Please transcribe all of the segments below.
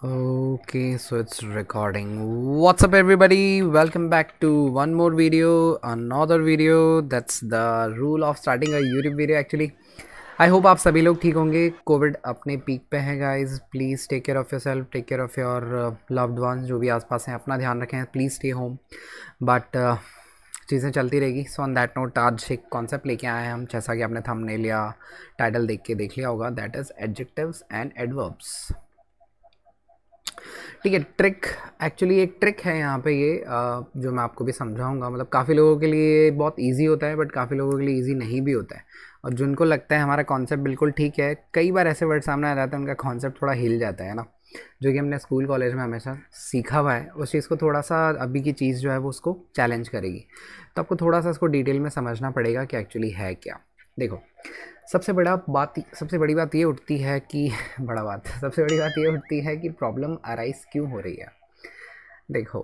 Okay, so it's recording. What's up, everybody? Welcome back to one more video, another video. That's the rule of starting a YouTube video actually. I hope आप सभी लोग ठीक होंगे. Covid अपने peak पे है guys. Please take care of yourself, take care of your loved ones जो भी आसपास हैं. अपना ध्यान रखें. Please stay home. बट चीज़ें चलती रहेगी. सो ऑन दैट नोट आज एक कॉन्सेप्ट लेके आए हैं हम, जैसा कि आपने थंबनेल या टाइटल देख लिया होगा. That is adjectives and adverbs. ठीक है. ट्रिक एक्चुअली एक ट्रिक है यहाँ पे ये जो मैं आपको भी समझाऊंगा. मतलब काफ़ी लोगों के लिए बहुत इजी होता है, बट काफ़ी लोगों के लिए इजी नहीं भी होता है. और जिनको लगता है हमारा कॉन्सेप्ट बिल्कुल ठीक है, कई बार ऐसे वर्ड सामने आ जाते हैं, उनका कॉन्सेप्ट थोड़ा हिल जाता है ना, जो कि हमने स्कूल कॉलेज में हमेशा सीखा हुआ है. उस चीज़ को थोड़ा सा अभी की चीज़ जो है वो उसको चैलेंज करेगी. तो आपको थोड़ा सा इसको डिटेल में समझना पड़ेगा कि एक्चुअली है क्या. देखो, सबसे बड़ी बात ये उठती है कि सबसे बड़ी बात ये उठती है कि प्रॉब्लम अराइज क्यों हो रही है. देखो,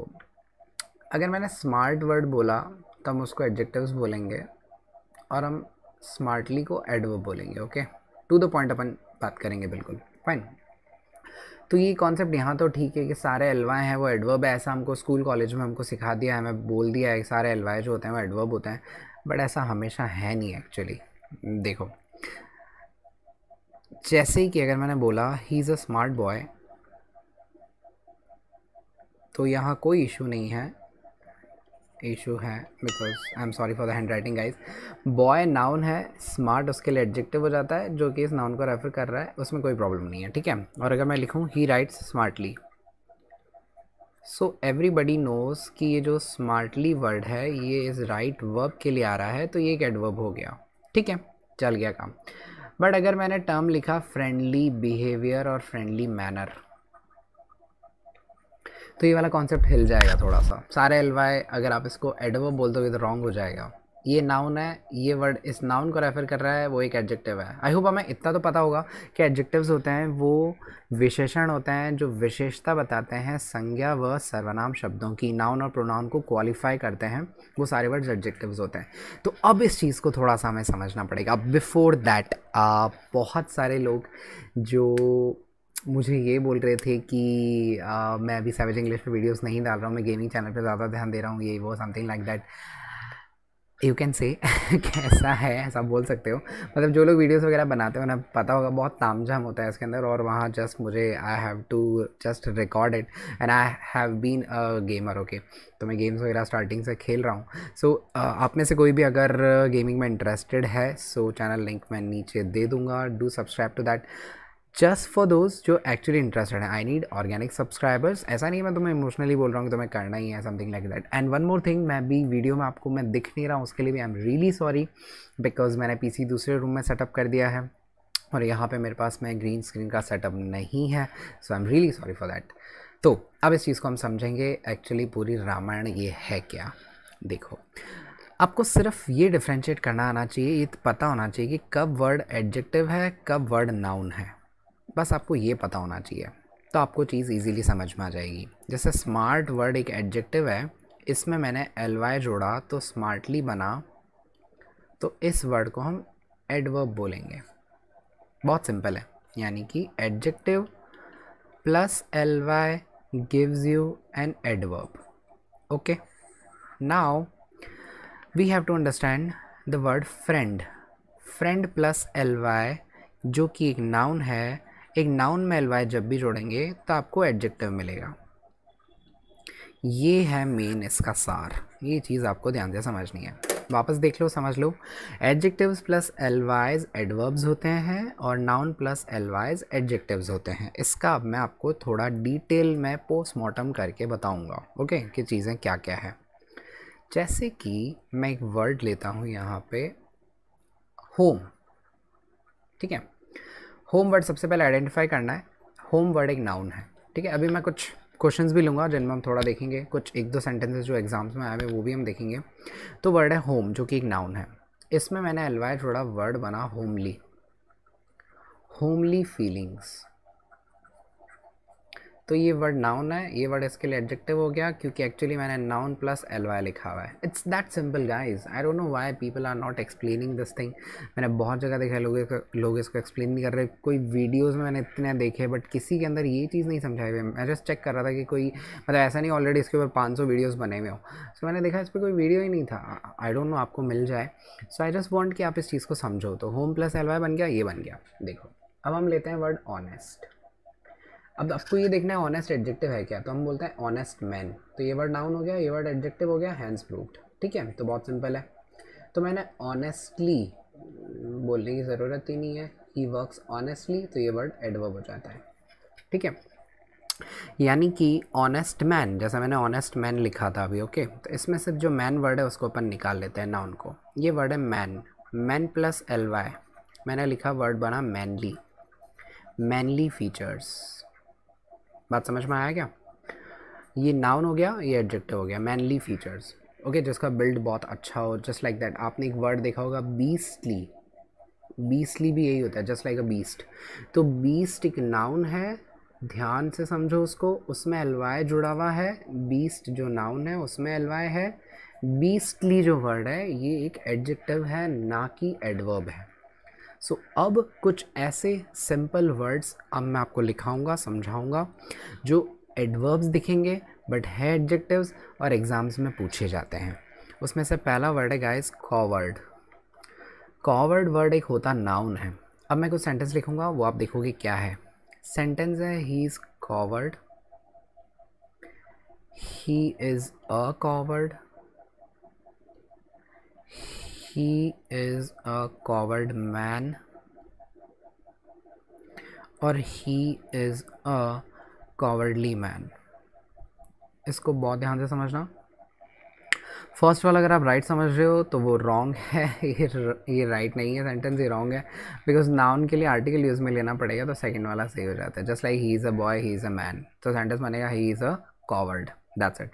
अगर मैंने स्मार्ट वर्ड बोला तो हम उसको एडजेक्टिव्स बोलेंगे, और हम स्मार्टली को एडवर्ब बोलेंगे. ओके, टू द पॉइंट अपन बात करेंगे. बिल्कुल फाइन. तो ये कॉन्सेप्ट यहाँ तो ठीक है कि सारे एलवाए हैं वो एडवर्ब है. ऐसा हमको स्कूल कॉलेज में हमको सिखा दिया है, हमें बोल दिया है कि सारे एलवाए जो होते हैं वो एडवर्ब होते हैं. बट ऐसा हमेशा है नहीं एक्चुअली. देखो, जैसे ही कि अगर मैंने बोला ही इज़ अ स्मार्ट बॉय, तो यहाँ कोई इशू नहीं है. इशू है because I am sorry for the hand writing guys. Boy noun है, स्मार्ट उसके लिए एडजेक्टिव हो जाता है जो कि इस नाउन को रेफर कर रहा है. उसमें कोई प्रॉब्लम नहीं है. ठीक है. और अगर मैं लिखूँ he writes smartly, so everybody knows कि ये जो स्मार्टली वर्ड है ये इस राइट वर्ब के लिए आ रहा है, तो ये एक एडवर्ब हो गया. ठीक है, चल गया काम. बट अगर मैंने टर्म लिखा फ्रेंडली बिहेवियर और फ्रेंडली मैनर, तो ये वाला कॉन्सेप्ट हिल जाएगा थोड़ा सा. सारे एलवाई अगर आप इसको एडवर्ब बोल दोगे तो रॉन्ग हो जाएगा. ये नाउन है, ये वर्ड इस नाउन को रेफर कर रहा है, वो एक एडजेक्टिव है. आई होप हमें इतना तो पता होगा कि एडजेक्टिव्स होते हैं वो विशेषण होते हैं जो विशेषता बताते हैं संज्ञा व सर्वनाम शब्दों की. नाउन और प्रोनाउन को क्वालिफाई करते हैं, वो सारे वर्ड्स एडजेक्टिव्स होते हैं. तो अब इस चीज़ को थोड़ा सा हमें समझना पड़ेगा. बिफोर दैट बहुत सारे लोग जो मुझे ये बोल रहे थे कि मैं अभी सैवेज इंग्लिश पे वीडियोस नहीं डाल रहा हूँ, मैं गेमिंग चैनल पे ज़्यादा ध्यान दे रहा हूँ, ये वो something like that you can say. कैसा है ऐसा बोल सकते हो. मतलब जो लोग वीडियोस वगैरह बनाते हो ना, पता होगा बहुत तामझाम होता है इसके अंदर. और वहाँ जस्ट मुझे I have to just record it and I have been a gamer. Okay, तो मैं गेम्स वगैरह स्टार्टिंग से खेल रहा हूँ. सो आप में से कोई भी अगर गेमिंग में इंटरेस्टेड है, सो चैनल लिंक मैं नीचे दे दूँगा. Do subscribe to that just for those जो एक्चुअली इंटरेस्टेड है. I need organic subscribers. ऐसा नहीं मैं तुम्हें इमोशनली बोल रहा हूँ कि तुम्हें करना ही है, something like that. And one more thing, मैं भी वीडियो में आपको मैं दिख नहीं रहा हूँ, उसके लिए भी आई एम रियली सॉरी, बिकॉज मैंने पीसी दूसरे रूम में सेटअप कर दिया है और यहाँ पे मेरे पास में ग्रीन स्क्रीन का सेटअप नहीं है. So I am really sorry for that. तो अब इस चीज़ को हम समझेंगे एक्चुअली पूरी रामायण ये है क्या. देखो, आपको सिर्फ ये डिफ्रेंशिएट करना आना चाहिए, ये पता होना चाहिए कि कब वर्ड एडजेक्टिव है, कब वर्ड नाउन है. बस आपको ये पता होना चाहिए, तो आपको चीज़ इजीली समझ में आ जाएगी. जैसे स्मार्ट वर्ड एक एडजेक्टिव है, इसमें मैंने एल वाई जोड़ा तो स्मार्टली बना, तो इस वर्ड को हम एडवर्ब बोलेंगे. बहुत सिंपल है. यानी कि adjective plus L Y gives you an adverb. Okay, now we have to understand the word friend. Friend plus L Y जो कि एक नाउन है. एक नाउन में एल वाई जब भी जोड़ेंगे तो आपको एडजेक्टिव मिलेगा. ये है मेन इसका सार. ये चीज़ आपको ध्यान से समझनी है. वापस देख लो, समझ लो. Adjectives plus ly wise adverbs होते हैं और noun plus ly wise adjectives होते हैं. इसका अब मैं आपको थोड़ा डिटेल में पोस्टमार्टम करके बताऊंगा. ओके, कि चीज़ें क्या क्या है. जैसे कि मैं एक वर्ड लेता हूँ यहाँ पे, होम. ठीक है, होम वर्ड सबसे पहले आइडेंटिफाई करना है. होम वर्ड एक नाउन है. ठीक है, अभी मैं कुछ क्वेश्चंस भी लूँगा जिनमें हम थोड़ा देखेंगे, कुछ एक दो सेंटेंसेस जो एग्जाम्स में आए हुए वो भी हम देखेंगे. तो वर्ड है होम जो कि एक नाउन है. इसमें मैंने एलवाई जोड़ा, वर्ड बना होमली. Homely feelings. तो ये वर्ड नाउन है, ये वर्ड इसके लिए एडजेक्टिव हो गया क्योंकि एक्चुअली मैंने नाउन प्लस एल वाई लिखा हुआ है। It's that simple guys. I don't know why people are not explaining this thing. मैंने बहुत जगह देखा है लोग इसको एक्सप्लेन नहीं कर रहे। कोई वीडियोज़ में मैंने इतने देखे बट किसी के अंदर ये चीज़ नहीं समझाई हुई। मैं जस्ट चेक कर रहा था कि कोई मतलब ऐसा नहीं ऑलरेडी इसके ऊपर 500 वीडियोज़ बने हुए हो। सो मैंने देखा इस पर कोई वीडियो ही नहीं था। आई डोंट नो आपको मिल जाए। सो आई जस्ट वॉन्ट कि आप इस चीज़ को समझो। तो होम प्लस एल वाई बन गया, ये बन गया। देखो अब हम लेते हैं वर्ड ऑनेस्ट। अब आपको ये देखना है ऑनेस्ट एडजेक्टिव है क्या, तो हम बोलते हैं ऑनेस्ट मैन। तो ये वर्ड नाउन हो गया, ये वर्ड एडजेक्टिव हो गया, हैंड्स प्रूव्ड। ठीक है, तो बहुत सिंपल है। तो मैंने ऑनेस्टली बोलने की ज़रूरत ही नहीं है, ही वर्क्स ऑनेस्टली, तो ये वर्ड एडवर्ब हो जाता है। ठीक है, यानी कि ऑनेस्ट मैन, जैसा मैंने ऑनेस्ट मैन लिखा था अभी। ओके, तो इसमें सिर्फ जो मैन वर्ड है उसको अपन निकाल लेते हैं, नाउन को। ये वर्ड है man, man plus L Y, मैंने लिखा वर्ड बना मैनली, मैनली फीचर्स। बात समझ में आया क्या? ये नाउन हो गया, ये एडजेक्टिव हो गया, मैनली फीचर्स। ओके, जिसका बिल्ड बहुत अच्छा हो, जस्ट लाइक दैट। आपने एक वर्ड देखा होगा बीस्टली, बीस्टली भी यही होता है, जस्ट लाइक अ बीस्ट। तो बीस्ट एक नाउन है, ध्यान से समझो उसको, उसमें एलवाई जुड़ा हुआ है। बीस्ट जो नाउन है उसमें एलवाई है। बीस्टली जो वर्ड है ये एक एडजेक्टिव है, ना कि एडवर्ब है। सो अब कुछ ऐसे सिंपल वर्ड्स अब मैं आपको लिखाऊंगा, समझाऊंगा, जो एडवर्ब्स दिखेंगे बट है एडजेक्टिव्स और एग्जाम्स में पूछे जाते हैं। उसमें से पहला वर्ड है गाइस कॉवर्ड। कॉवर्ड वर्ड एक होता नाउन है। अब मैं कुछ सेंटेंस लिखूंगा, वो आप देखोगे क्या है। सेंटेंस है he is coward, he is a coward, he is a coward man, और he is a cowardly man. इसको बहुत ध्यान से समझना। फर्स्ट वाला अगर आप राइट समझ रहे हो तो वो रॉन्ग है। ये राइट नहीं है सेंटेंस, ये रॉन्ग है, बिकॉज नाउन के लिए आर्टिकल यूज़ में लेना पड़ेगा, तो सेकंड वाला सही हो जाता है। Just like he is a boy, he is a man, तो सेंटेंस बनेगा ही is a coward, that's it.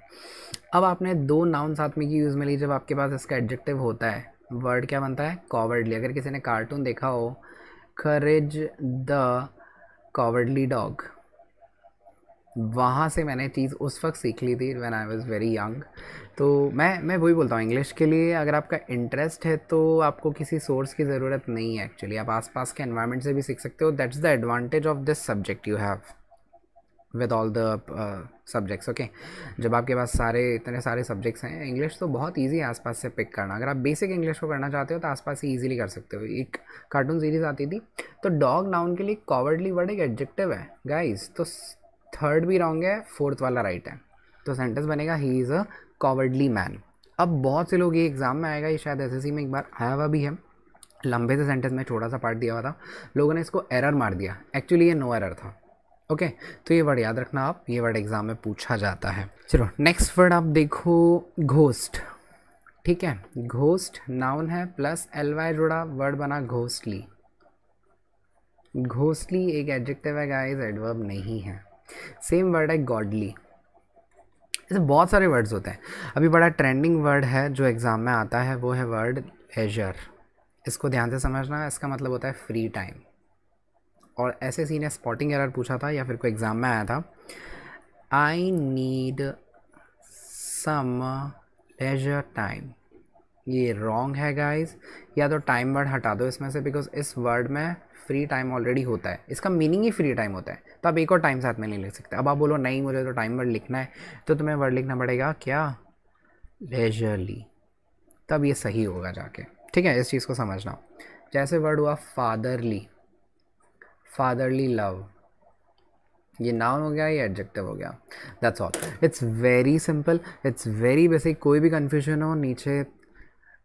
अब आपने दो नाउन साथ में की यूज़ में ली, जब आपके पास इसका एडजेक्टिव होता है, वर्ड क्या बनता है? कॉवर्डली। अगर किसी ने कार्टून देखा हो, करेज द कॉवर्डली डॉग, वहाँ से मैंने चीज़ उस वक्त सीख ली थी when I was very young. तो मैं वही बोलता हूँ, इंग्लिश के लिए अगर आपका इंटरेस्ट है तो आपको किसी सोर्स की ज़रूरत नहीं है एक्चुअली, आप आसपास के एनवायरनमेंट से भी सीख सकते हो। That's the advantage of this subject you have with all the subjects. Okay, जब आपके पास इतने सारे सब्जेक्ट्स हैं, इंग्लिश तो बहुत ईजी है आसपास से पिक करना। अगर आप बेसिक इंग्लिश को करना चाहते हो तो आसपास से ईजिली कर सकते हो। एक कार्टून सीरीज आती थी, तो डॉग नाउन के लिए कॉवर्डली वर्ड एक एडजेक्टिव है गाइस। तो थर्ड भी रॉन्ग है, फोर्थ वाला राइट है। तो सेंटेंस बनेगा ही इज़ अ कॉवर्डली मैन। अब बहुत से लोग, ये एग्जाम में आएगा, ये शायद एसएससी में एक बार आया हुआ भी है, लंबे से सेंटेंस में छोटा सा पार्ट दिया हुआ था, लोगों ने इसको एरर मार दिया। एक्चुअली ये नो एरर था। ओके, तो ये वर्ड याद रखना आप, ये वर्ड एग्जाम में पूछा जाता है। चलो नेक्स्ट वर्ड आप देखो, घोस्ट। ठीक है, घोस्ट नाउन है प्लस एल वाई जुड़ा, वर्ड बना घोस्टली। घोस्टली एक एडजेक्टिव है गाइस, एडवर्ब नहीं है। सेम वर्ड है गॉडली। ऐसे बहुत सारे वर्ड्स होते हैं। अभी बड़ा ट्रेंडिंग वर्ड है जो एग्ज़ाम में आता है, वो है वर्ड लेजर। इसको ध्यान से समझना, इसका मतलब होता है फ्री टाइम। और ऐसे सी ने स्पॉटिंग एरर पूछा था या फिर कोई एग्ज़ाम में आया था, I need some leisure time. ये रॉन्ग है गाइस। या तो टाइम वर्ड हटा दो इसमें से, बिकॉज इस वर्ड में फ्री टाइम ऑलरेडी होता है, इसका मीनिंग ही फ्री टाइम होता है, तो आप एक और टाइम साथ में नहीं लिख सकते। अब आप बोलो नहीं मुझे तो टाइम वर्ड लिखना है, तो तुम्हें वर्ड लिखना पड़ेगा क्या? लेजरली, तब ये सही होगा जाके। ठीक है, इस चीज़ को समझना। जैसे वर्ड हुआ फादरली, फादरली लव, ये नाउन हो गया, ये एडजेक्टिव हो गया। That's all, it's very simple, it's very basic. कोई भी कन्फ्यूजन हो नीचे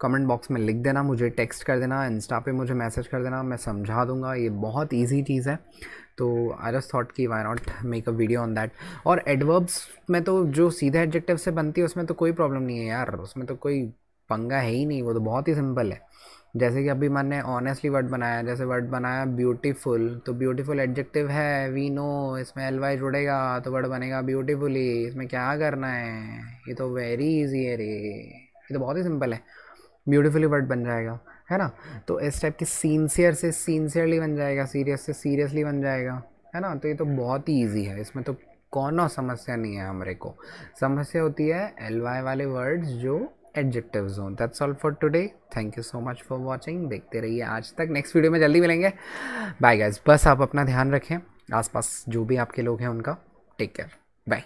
कमेंट बॉक्स में लिख देना, मुझे टेक्स्ट कर देना, इंस्टा पे मुझे मैसेज कर देना, मैं समझा दूंगा। ये बहुत इजी चीज़ है, तो आई जस्ट थॉट कि why not make a video on that. और एडवर्ब्स में तो जो सीधे एडजेक्टिव से बनती है उसमें तो कोई प्रॉब्लम नहीं है यार, उसमें तो कोई पंगा है ही नहीं, वो तो बहुत ही सिंपल है। जैसे कि अभी मैंने ऑनेस्टली वर्ड बनाया, जैसे वर्ड बनाया ब्यूटीफुल, तो ब्यूटीफुल एडजेक्टिव है, वी नो, इसमें एल वाई जुड़ेगा तो वर्ड बनेगा ब्यूटीफुली। इसमें क्या करना है, ये तो वेरी इजी है रे, ये तो बहुत ही सिंपल है, ब्यूटीफुली वर्ड बन जाएगा, है ना। तो इस टाइप की सिंसियर से सिंसियरली बन जाएगा, सीरियस से सीरियसली बन जाएगा, है ना। तो ये तो बहुत ही ईजी है, इसमें तो कोनो समस्या नहीं है हमारे को। समस्या होती है एल वाई वाले वर्ड्स जो एडजेक्टिव्स हों। That's all for today, thank you so much for watching. देखते रहिए आज तक, नेक्स्ट वीडियो में जल्दी मिलेंगे। बाय गाइज, बस आप अपना ध्यान रखें, आसपास जो भी आपके लोग हैं उनका टेक केयर, बाय।